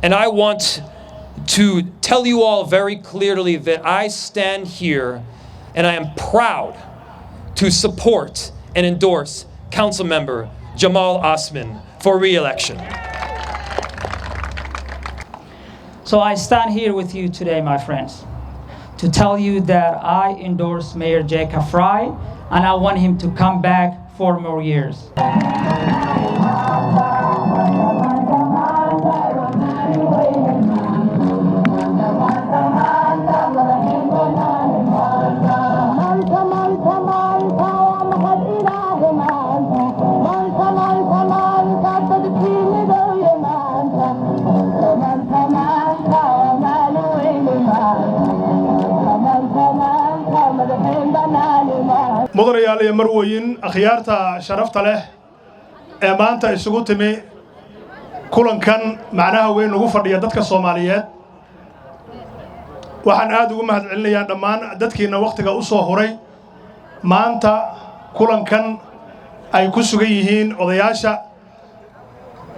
And I want to tell you all very clearly that I stand here and I am proud to support and endorse Council Member Jamaal Osman for re-election. So I stand here with you today, my friends, to tell you that I endorse Mayor Jacob Frey, and I want him to come back 4 more years. mudanayaal iyo marweyn akhyaarta sharafta leh ee maanta isugu timi kulankan macnaha weyn ugu fadhiya dadka Soomaaliyeed waxaan aad ugu mahadcelinayaa dhammaan dadkiina waqtiga u soo horay maanta kulankan ay ku sugan yihiin odayaasha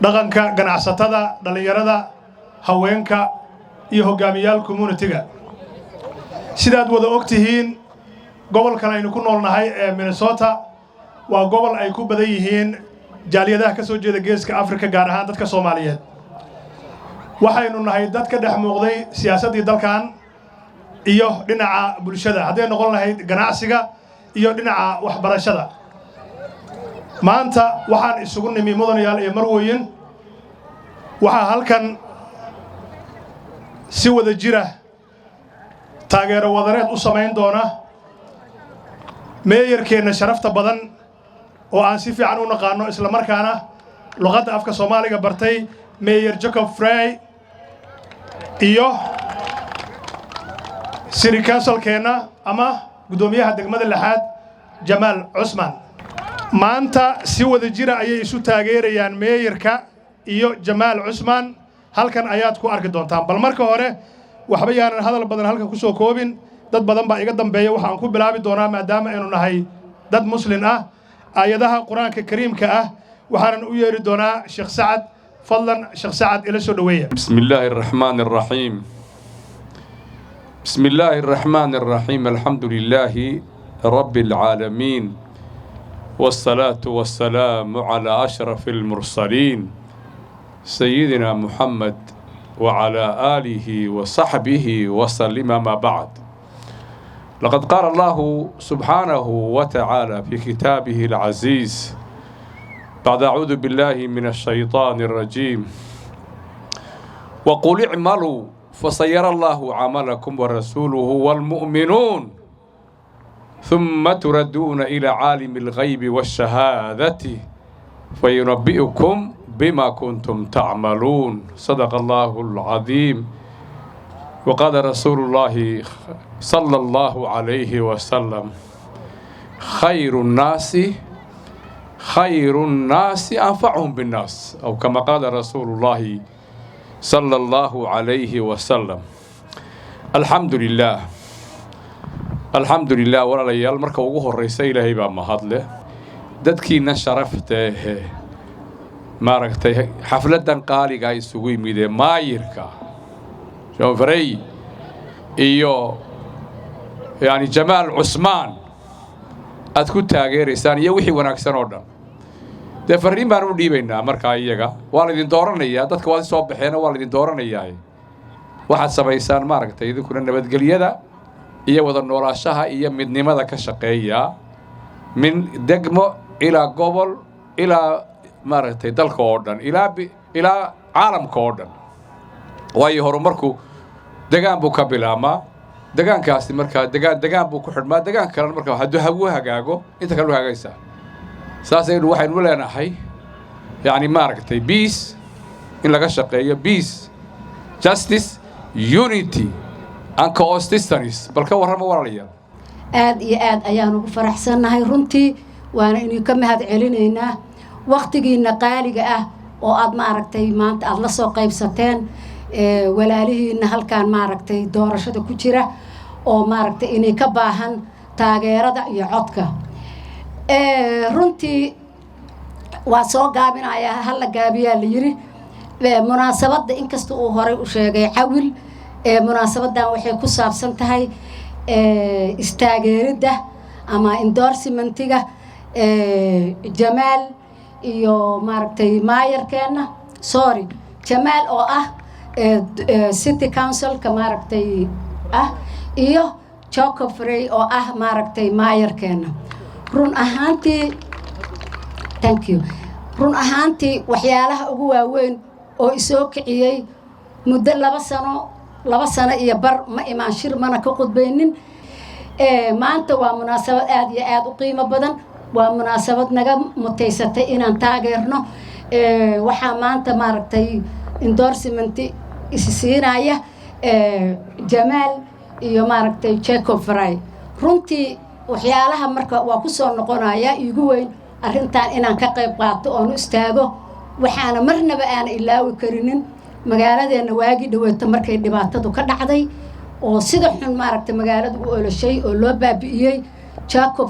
dhaqanka ganacsatada dhalinyarada haweenka iyo hogaamiyaal community-ga sidaad wada ogtihiin gobolkan aynu ku noolnahay ee Minnesota waa gobol ay ku badan yihiin jaaliyadaha ka soo jeeda geeska Afrika gaar ahaan dadka Soomaaliyeed waxaynu nahay dad ka dhex muuqday siyaasadii dalkan iyo dhinaca bulshada haday noqon lahayd ganacsiga iyo dhinaca waxbarashada maanta waxaan isugu nimi mudanayaal iyo marweyn waxa halkan si wada jira taageero wadareed u sameyn doona meeyarkeena sharafta badan oo aan si fiican u naqaano isla markaana luqadda afka Soomaaliga bartay Mayor Jacob Frey iyo City Council-keena ama gudoomiyaha degmada lixaad Jamaal Osman maanta si wada jira ayay isu taageerayaan meeyarka iyo Jamaal Osman halkan ayaad ku arki doontaan bal marka hore waxba yaanan hadal badan halkan ku soo koobin dad badan baa iga dambeeya waxaan ku bilaabi doonaa maadaama aynu nahay dad muslim ah aayadaha quraanka kariimka ah waxaan u yeeri doonaa Sheikh Saad fadlan Sheikh Saad ila soo dhaweeya bismillahir rahmanir rahim bismillahir rahmanir rahim alhamdulillahi rabbil alamin والصلاة والسلام على أشرف المرسلين سيدنا محمد وعلى آله وصحبه وسلم ما بعد لقد قال الله سبحانه وتعالى في كتابه العزيز بعد أعوذ بالله من الشيطان الرجيم وقل اعملوا فسيرى الله عملكم ورسوله والمؤمنون ثم تردون إلى عالم الغيب والشهادة فينبئكم بما كنتم تعملون صدق الله العظيم وقال رسول الله صلى الله عليه وسلم خير الناس أنفعهم بالناس أو كما قال رسول الله صلى الله عليه وسلم الحمد لله ولا ليال marka ugu horeysay Ilaahay baa mahad leh dadkiina sharafta maaragtay xafladan qaaliga ay isugu yimideen maayirka Frey iyo yani Jamaal Osman aad ku taageeraysaan iyo wixii wanaagsan oo dhan de fariin baan u dhiibaynaa marka iyaga waa la idin dooranayaa dadka waa soo baxeen waa la idin dooranayaa waxaad sameysaan maaragtay idinkuna nabadgelyada iyo wada noolaashaha iyo midnimada ka shaqeeya min degmo ila gobol ila maaragtay dalka oo dhan ila caalamka oo dhan way horumarku degaan buu ka bilaama degaankaasi marka degaan buu ku xidhmaa degaan kale marka haduu hagu hagaago inta kale hagaagaysa saasaynu waxaynu leenahay yani maaragtay peace in laga shaqeeyo peace justice unity and coexistence balka warrama walaalayaal aad iyo aad ayaan ugu faraxsanahay runtii waana inuu ka mahad celinaynaa waqtigiina qaaliga ah oo aad maaragtay maanta aad la soo qaybsateen walaalihiina halkaan maaragtay doorashada ku jira oo maaragtay inay ka baahan taageerada iyo codka runtii waa soo gaabinayaa hal la gaabiyaa la yiri munaasabadda inkasta uu horay u sheegay cawil munaasabadan waxay ku saabsan tahay istaageeridda ama endorsementiga Jamaal iyo maaragtay maayarkeena Jamaal oo ah city council ka maaragtay iyo Frey oo ah maaragtay maayarkeena run ahaantii waxyaalaha ugu waaweyn oo isoo kiciyay muddo 2 sano iyo bar ma imaan shir mana ka qudbaynin maanta waa munaasabad aad iyo aad u qiimo badan waa munaasabad naga mutaysatay inaan taageerno waxaa maanta maaragtay endorsement isiinaya Jamaal iyo maaragtay Frey runtii waxyaalaha marka waa ku soo noqonaya igu weyn arrintan inaan ka qayb qaato oo istaago waxaana marnaba aan ilaawi karinin magaaladeena waagi dhaweeto markay dhibaatadu ka dhacday oo sida xun maaragtay magaaladu u olashay oo loo baabi'iyay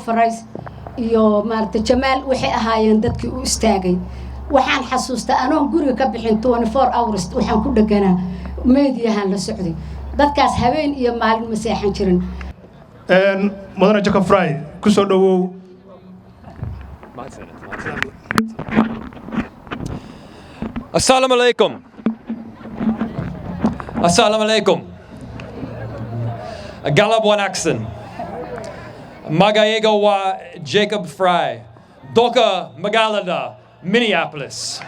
Frey iyo maaragtay Jamaal waxay ahaayeen dadkii u istaagay waxaan xasuustaa anoo guriga ka bixin 24 hours waxaan ku dhaganaa meediyahan la socday dadkaas habeen iyo maalin ma seexan jirin mudane Frey ku soo dhawow Assalamu alaikum. Assalamu alaikum. Galab Wanaxon. Magaego wa Jacob Frey. Doka Magalada, Minneapolis.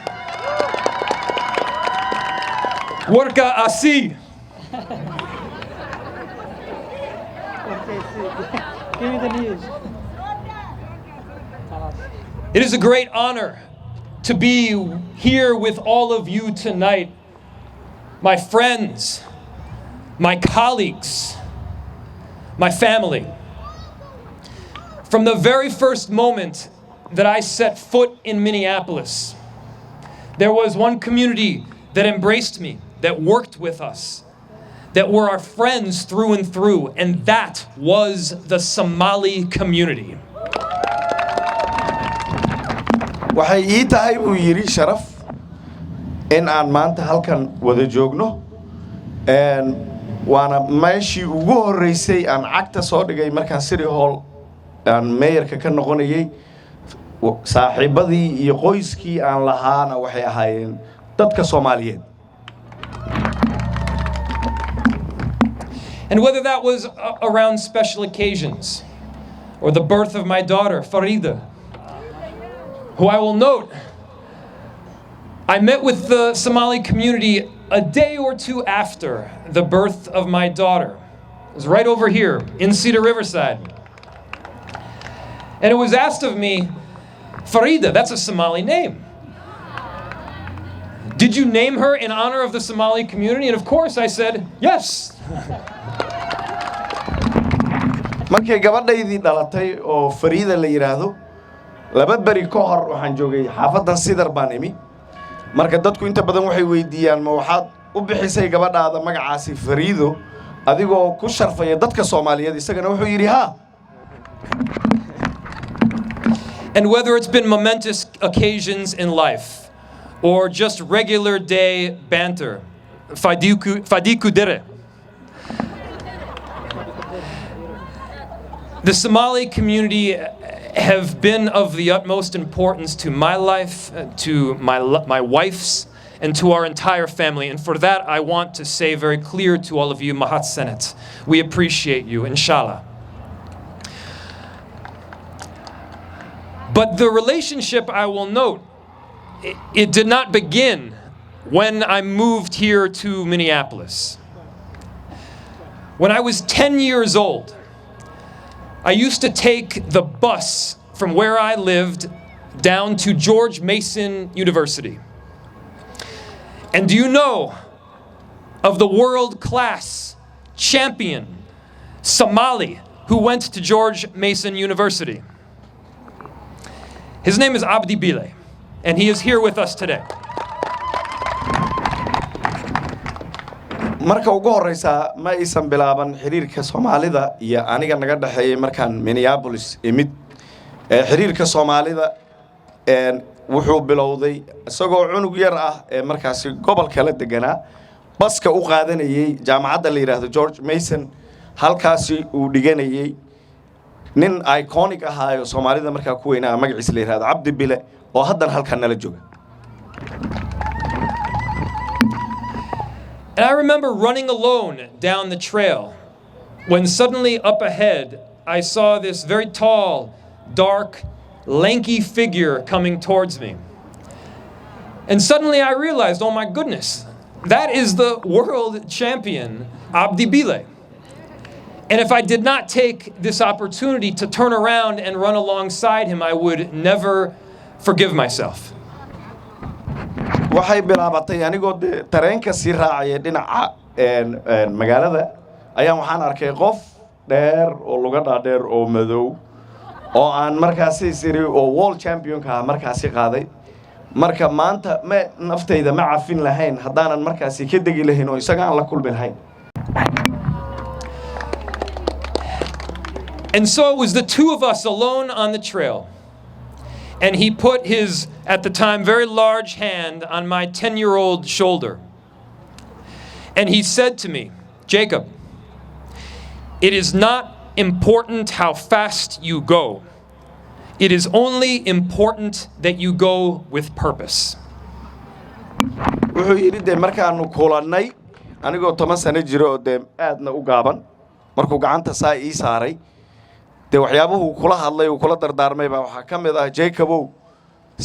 Worka Asi. Give me the news. It is a great honor to be here with all of you tonight, my friends, my colleagues, my family. From the very first moment that I set foot in Minneapolis, there was one community that embraced me, that worked with us, that were our friends through and through, and that was the Somali community. waxay ii tahay uu yiri sharaf in aan maanta halkan wada joogno waana meeshii ugu horeysay aan cagta soo dhigay markaan city hall aan mayorka ka noqonayay saaxiibadii iyo qoyskii aan lahaana waxay ahaayeen dadka Soomaaliyeed. And whether that was around special occasions or the birth of my daughter, Farida, who I will note, I met with the Somali community a day or two after the birth of my daughter. It was right over here in Cedar Riverside. And it was asked of me, Farida, that's a Somali name. Did you name her in honor of the Somali community? And of course I said, yes. markay gabadhaydii dhalatay oo Farida la yiraahdo laba bari ka hor waxaan joogay xaafadan Sidar baan imi marka dadku inta badan waxay weydiiyaan ma waxaad u bixisay gabadhaada magacaasi Fariido adigoo ku sharfaya dadka Soomaaliyeed isagana wuxuu yiri ha. And whether it's been momentous occasions in life or just regular day banter, fadiku dere. The Somali community have been of the utmost importance to my life, to my wife's, and to our entire family. And for that, I want to say very clear to all of you, Mahat Senate, we appreciate you, inshallah. But the relationship, I will note, it did not begin when I moved here to Minneapolis. When I was 10 years old, I used to take the bus from where I lived down to George Mason University. And do you know of the world-class champion Somali who went to George Mason University? His name is Abdi Bile, and he is here with us today. marka ugu horeysa ma aysan bilaaban xiriirka Soomaalida iyo aniga naga dhaxeeyay markaan Minneapolis imid xiriirka Soomaalida wuxuu bilowday isagoo cunug yar ah ee markaasi gobol kala deganaa baska u qaadanayay jaamacadda la yiraahdo George Mason halkaasi uu dhiganayay nin iconic ahaayo Soomaalida markaa ku weynaa magaciisa la yiraahdo Cabdi Bile oo haddan halkan nala jooga. And I remember running alone down the trail when suddenly up ahead I saw this very tall, dark, lanky figure coming towards me. And suddenly I realized, oh my goodness, that is the world champion, Abdi Bile. And if I did not take this opportunity to turn around and run alongside him, I would never forgive myself. waxay bilaabatay anigoo tareenka si raacay dhinaca magaalada ayaan waxaan arkay qof dheer oo luga dhaadheer oo madow oo aan markaasi siri oo world champion ka markaasi qaaday marka maanta ma naftayda ma cafin lahayn hadaanan markaasi ka degi lahayn oo isaga aan la kulmi lahayn. And so it was the two of us alone on the trail. And he put his, at the time, very large hand on my 10-year-old shoulder. And he said to me, Jacob, it is not important how fast you go. It is only important that you go with purpose. wuxuu yiri de markaanu kulanay anigoo 10 sano jiro oo de aadna u gaaban markuu gacanta saa ii saaray de waxyaabuhu kula hadlay oo kula dardaarmay baa waxa kamid ah Jacobow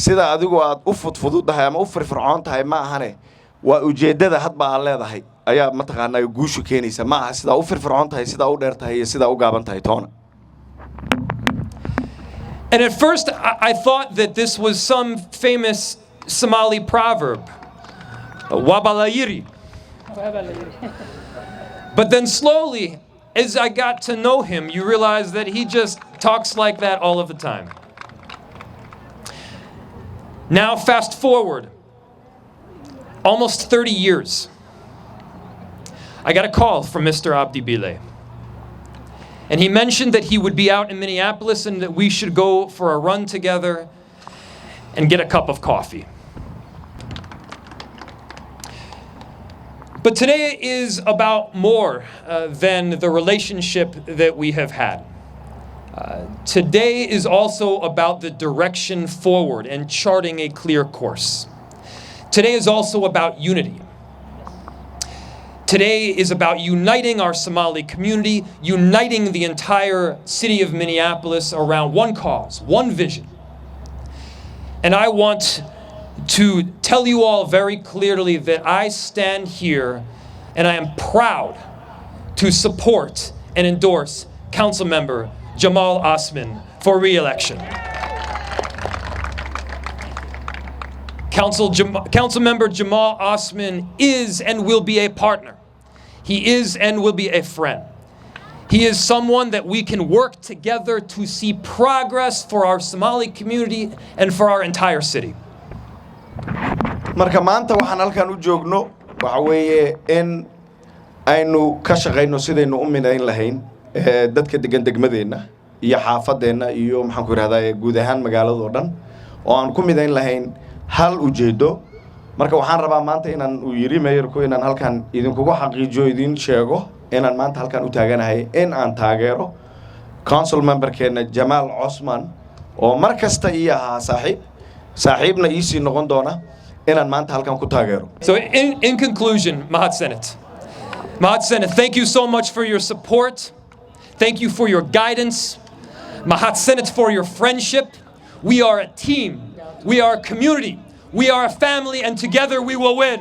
sida adigu aad u fudfududahay ama u firfircoon tahay ma ahane waa ujeedada hadba aan leedahay ayaa mataqaanaa guushu keenaysa ma aha sida u firfircoon tahay sida u dheer tahay sida u gaaban tahay toona. And at first I thought that this was some famous Somali proverb, wabalayiri. But then slowly, as I got to know him, you realize that he just talks like that all of the time. Now fast forward almost 30 years. I got a call from Mr. Abdi Bile. And he mentioned that he would be out in Minneapolis and that we should go for a run together and get a cup of coffee. But today is about more than the relationship that we have had. Today is also about the direction forward and charting a clear course. Today is also about unity. Today is about uniting our Somali community, uniting the entire city of Minneapolis around one cause, one vision. And I want to tell you all very clearly that I stand here and I am proud to support and endorse Councilmember Jamaal Osman for re-election. Councilmember Jamaal Osman is and will be a partner. He is and will be a friend. He is someone that we can work together to see progress for our Somali community and for our entire city. marka maanta waxaan halkan u joogno waxa weeye in aynu ka shaqeyno sidaynu u midayn lahayn dadka degan degmadeena iyo xaafadeena iyo maxaan ku yiraahdaa guud ahaan magaalada oo dhan oo aan ku midayn lahayn hal ujeedo marka waxaan rabaa maanta inaan u yiri mayorku inaan halkan idinkugu xaqiijiyo idin sheego inaan maanta halkan u taaganahay in aan taageero council memberkeena Jamaal Osman oo markasta ii ahaa saaxiibna ii sii noqon doona inaan maanta halkan ku taageero. So in conclusion, Mahad Senate, thank you so much for your support. Thank you for your guidance. Mahad Senate for your friendship. We are a team. We are a community. We are a family, and together we will win.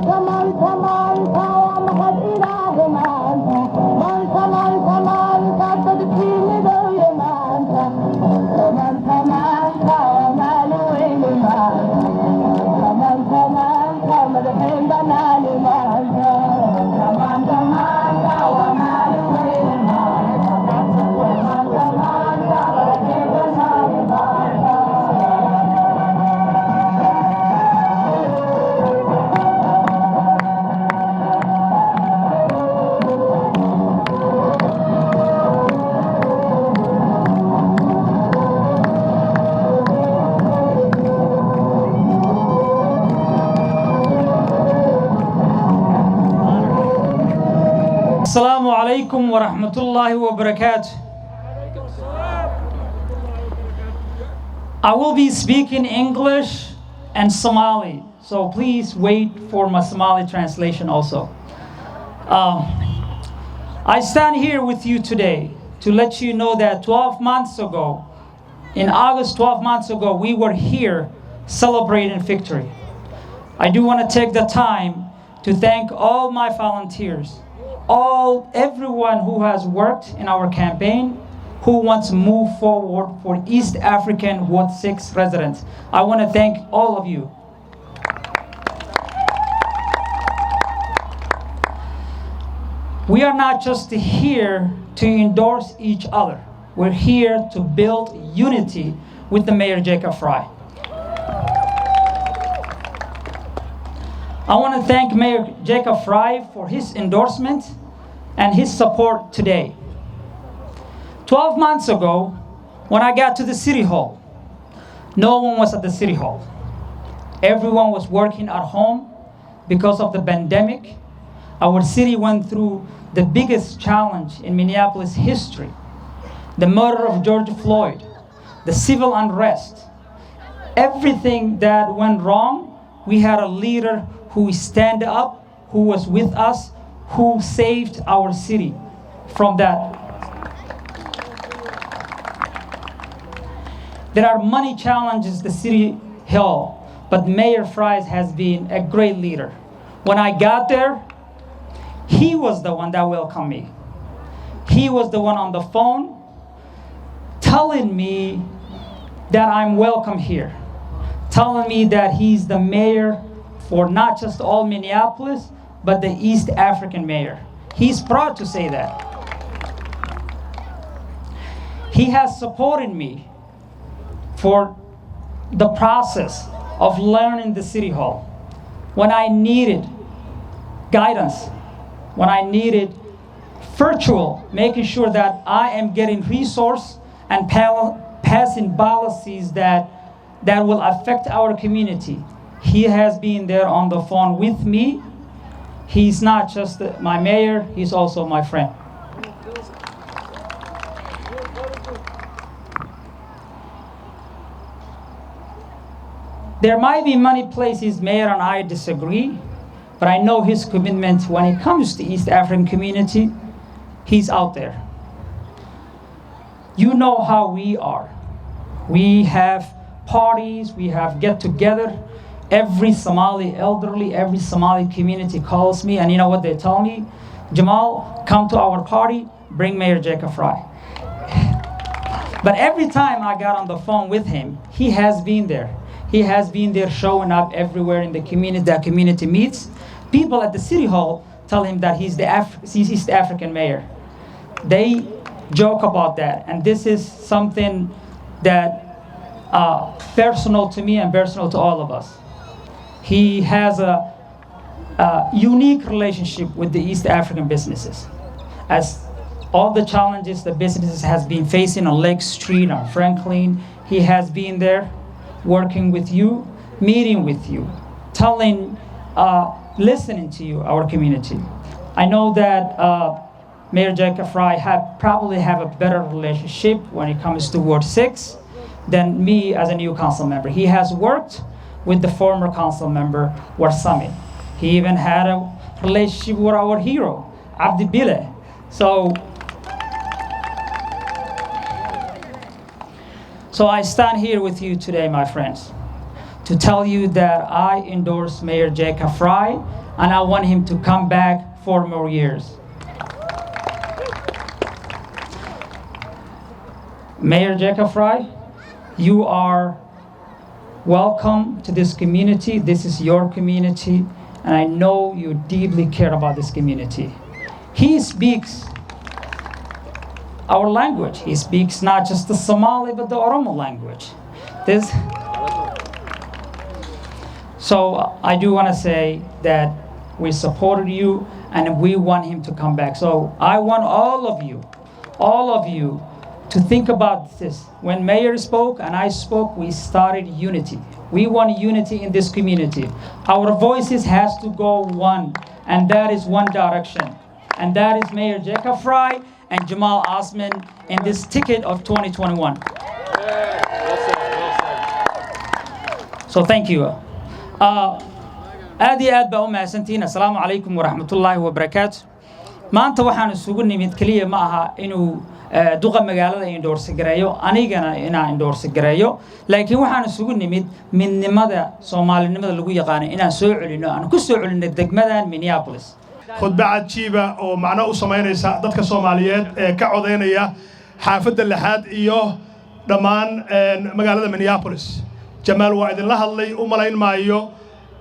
Come on, Assalamu alaikum wa rahmatullahi wa barakatuh. I will be speaking English and Somali, so please wait for my Somali translation also. I stand here with you today to let you know that 12 months ago, in August 12 months ago, we were here celebrating victory. I do want to take the time to thank all my volunteers, everyone who has worked in our campaign, who wants to move forward for East African Ward 6 residents. I want to thank all of you. We are not just here to endorse each other. We're here to build unity with the Mayor Jacob Frey. I want to thank Mayor Jacob Frey for his endorsement and his support today. 12 months ago, when I got to the City Hall, no one was at the City Hall. Everyone was working at home because of the pandemic. Our city went through the biggest challenge in Minneapolis history. The murder of George Floyd, the civil unrest, everything that went wrong, we had a leader who stand up, who was with us, who saved our city from that. There are many challenges the City Hall, but Mayor Frey has been a great leader. When I got there, he was the one that welcomed me. He was the one on the phone telling me that I'm welcome here, telling me that he's the mayor for not just all Minneapolis, but the East African mayor. He's proud to say that. He has supported me for the process of learning the City Hall. When I needed guidance, when I needed virtual, making sure that I am getting resource and passing policies that will affect our community. He has been there on the phone with me. He's not just my mayor, he's also my friend. There might be many places Mayor and I disagree, but I know his commitment when it comes to East African community, he's out there. You know how we are. We have parties, we have get-together. Every Somali elderly, every Somali community calls me, and you know what they tell me? Jamaal, come to our party, bring Mayor Jacob Frey. But every time I got on the phone with him, he has been there. He has been there showing up everywhere in the community that community meets. People at the City Hall tell him that he's the East African mayor. They joke about that, and this is something that personal to me and personal to all of us. He has a unique relationship with the East African businesses. As all the challenges the businesses has been facing on Lake Street, on Franklin, he has been there working with you, meeting with you, telling, listening to you, our community. I know that Mayor Jacob Frey probably have a better relationship when it comes to Ward 6 than me as a new council member. He has worked with the former council member, Warsami. He even had a relationship with our hero, Abdi Bile. So I stand here with you today, my friends, to tell you that I endorse Mayor Jacob Frey, and I want him to come back 4 more years. Mayor Jacob Frey, you are welcome to this community. This is your community, and I know you deeply care about this community. He speaks our language. He speaks not just the Somali, but the Oromo language. So I do want to say that we supported you, and we want him to come back. So I want all of you to think about this. When Mayor spoke and I spoke, we started unity. We want unity in this community. Our voices has to go one, and that is one direction. and that is Mayor Jacob Frey and Jamaal Osman in this ticket of 2021. So thank you. aad iyo aad baa u mahadsantihiin. Assalaamu calaykum waraxmatullaahi wabarakaatu. maanta waxaan isugu nimid kaliya ma aha inuu duqa magaalada endorse gareeyo anigana inaan endorse gareeyo, laakiin waxaan isugu nimid midnimada Soomaalinimada lagu yaqaan inaan soo celino, aan ku soo celino degmadan Minneapolis. khudba cajiiba oo macno u sameynaysa dadka Soomaaliyeed ee ka codeynaya xaafadda lixaad iyo dhammaan magaalada Minneapolis. Jamaal waa idin la hadlay u malayn maayo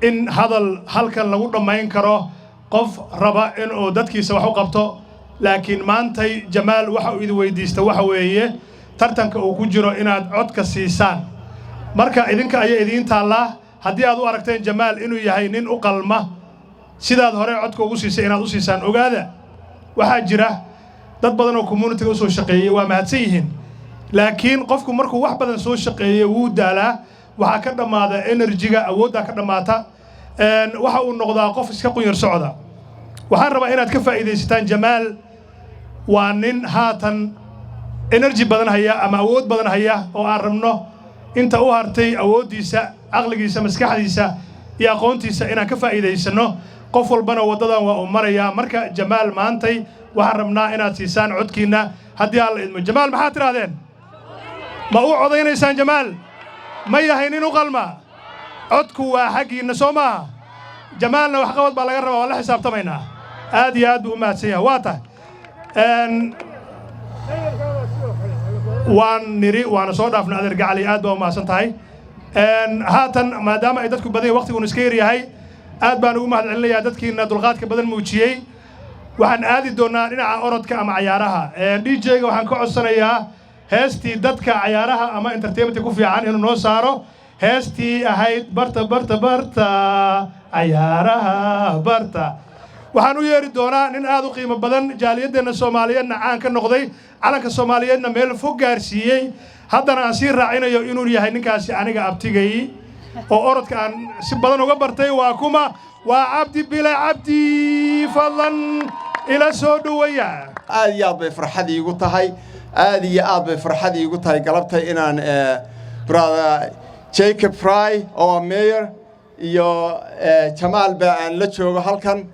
in hadal halkan lagu dhamayn karo qof raba in uu dadkiisa wax u qabto, laakiin maantay Jamaal waxa uu idin weydiistay waxa weeye tartanka uu ku jiro inaad codka siisaan. marka idinka ayaa idin taala haddii aad u aragteen Jamaal inuu yahay nin u qalma sidaad hore codka ugu siisay inaad u siisaan. ogaada waxaa jira dad badan oo community u soo shaqeeyay waa mahadsan yihiin, laakiin qofku markuu wax badan soo shaqeeyay wuu daalaa, waxa ka dhamaada energy-ga, awoodda ka dhamaata, waxa uu noqdaa qof iska qunyar socda. waxaan rabaa inaad ka faa'iideysataan Jamaal waa nin haatan energy badan haya ama awood badan haya oo aan rabno inta u hartay awooddiisa, aqligiisa, maskaxdiisa iyo aqoontiisa inaan ka faa'iideysano. qof walbana wadadan waa u maraya. marka Jamaal maantay waxaan rabnaa inaad siisaan codkiina haddii aan la idmo. Jamaal maxaad tirahdeen? ma u codeynaysaan Jamaal? ma yahay nin u qalma? codku waa xaggiina soo maaha. Jamaalna wax qabad baa laga rabaa, waa la xisaabtamaynaa. aad iyo aad buu u mahadsan yahay. waa tahay waan niri waana soo dhaafna adeer gacali, aad baa u mahadsan tahay. haatan maadaama ay dadku badan waqtigun iska yar yahay, aad baan ugu mahad celinayaa dadkiina dulqaadka badan muujiyey. waxaan aadi doonaa dhinaca orodka ama cayaaraha. DJ-ga waxaan ka codsanayaa heestii dadka cayaaraha ama entertainment ku fiican inuu noo saaro. heestii ahayd barta barta barta cayaaraha barta. waxaan u yeeri doonaa nin aad u qiimo badan, jaaliyaddeena Soomaaliyeedna caan ka noqday, calanka Soomaaliyeedna meel fog gaarsiiyey. haddana aan sii raacinayo inuu yahay ninkaasi aniga abtigay oo orodka aan si badan uga bartay. waa kuma? waa Cabdi Bile Cabdi. fadlan ila soo dhaweeya. aad iyo aad bay farxad iigu tahay, aad iyo aad bay farxad iigu tahay galabta inaan brother Jacob Frey oo mayor iyo Jamaal ba aan la joogo halkan.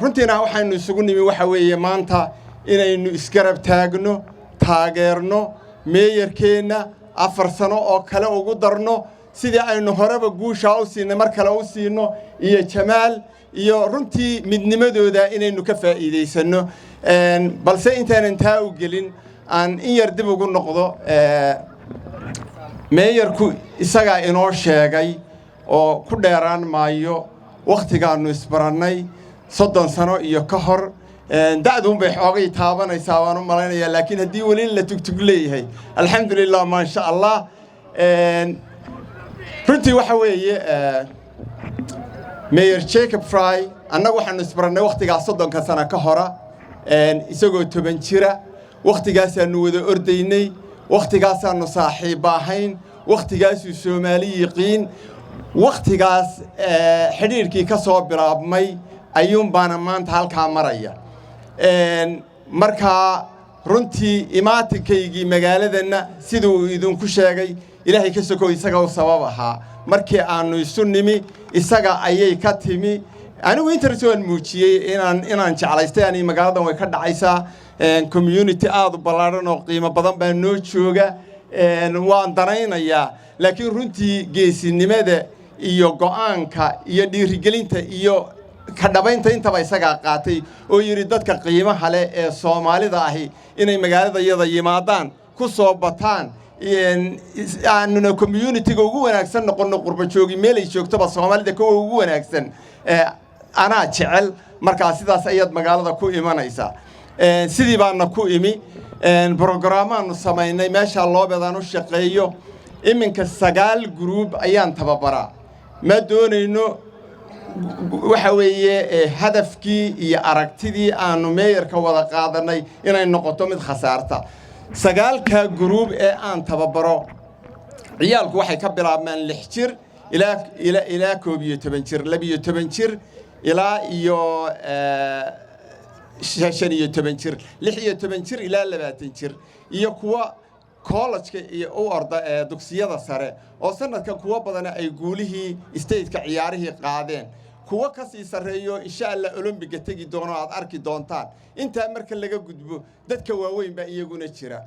runtiina waxaynu isugu nimi waxa weeye maanta inaynu isgarab taagno, taageerno mayorkeena 4 sano oo kale ugu darno sidii aynu horeba guusha u siinay mar kale u siino, iyo Jamaal iyo runtii midnimadooda inaynu ka faa'iideysano. balse intaanan taa u gelin aan in yar dib ugu noqdo. mayorku isaga inoo sheegay oo ku dheeraan maayo waqtigaanu isbarannay 30 sano iyo ka hor. da'duun bay xoogay taabanaysaa waan u malaynayaa, laakiin haddii weli la tugtug leeyahay alxamdulillah ma sha Allah. runtii waxa weeye Mayor Jacob Frey annagu waxaanu isbarannay waqtigaas 30 sano ka hora, isagoo 10 jira. waqtigaasaanu wada ordaynay, waqtigaasaanu saaxiib ahayn, waqtigaasuu Soomaali yiqiin, waqtigaas xiriirkii ka soo bilaabmay ayuun baana maanta halkaa maraya. marka runtii imaatikaygii magaaladana siduu idinku sheegay ilaahay ka sokow isaga u sabab ahaa. markii aanu isu nimi isaga ayay ka timi. anigu interest-waan muujiyey inaan jeclaystay ani magaaladan way ka dhacaysaa. community aad u ballaaran oo qiimo badan baa noo jooga. waan danaynayaa, laakiin runtii geesinimada iyo go'aanka iyo dhiirigelinta iyo ka dhabaynta intaba isaga qaatay oo yiri dadka qiimaha leh ee Soomaalida ahi inay magaalada iyada yimaadaan ku soo bataan. aanuna community-ga ugu wanaagsan noqono qurba joogi meel ay joogtaba Soomaalida kuwa ugu wanaagsan anaa jecel. marka sidaas ayaad magaalada ku imanaysaa. sidii baana ku imi. programmaanu samaynay meesha loo bedaan u shaqeeyo. iminka 9 group ayaan tababaraa. ma doonayno waxa weeye hadafkii iyo aragtidii aanu mayorka wada qaadanay inay noqoto mid khasaarta. 9 group ee aan tababaro ciyaalku waxay ka bilaabmaan 6 jir ilaa 12 jir, 12 jir ilaa iyo shan iyo toban jir 16 jir ilaa 20 jir iyo kuwa college iyo u orda ee dugsiyada sare oo sanadkan kuwa badan ay guulihii state-ka ciyaarihii qaadeen kuwa ka sii sareeyo insha Allah Olympic tagi doono aad arki doontaan inta marka laga gudbo dadka waaweyn ba iyaguna jira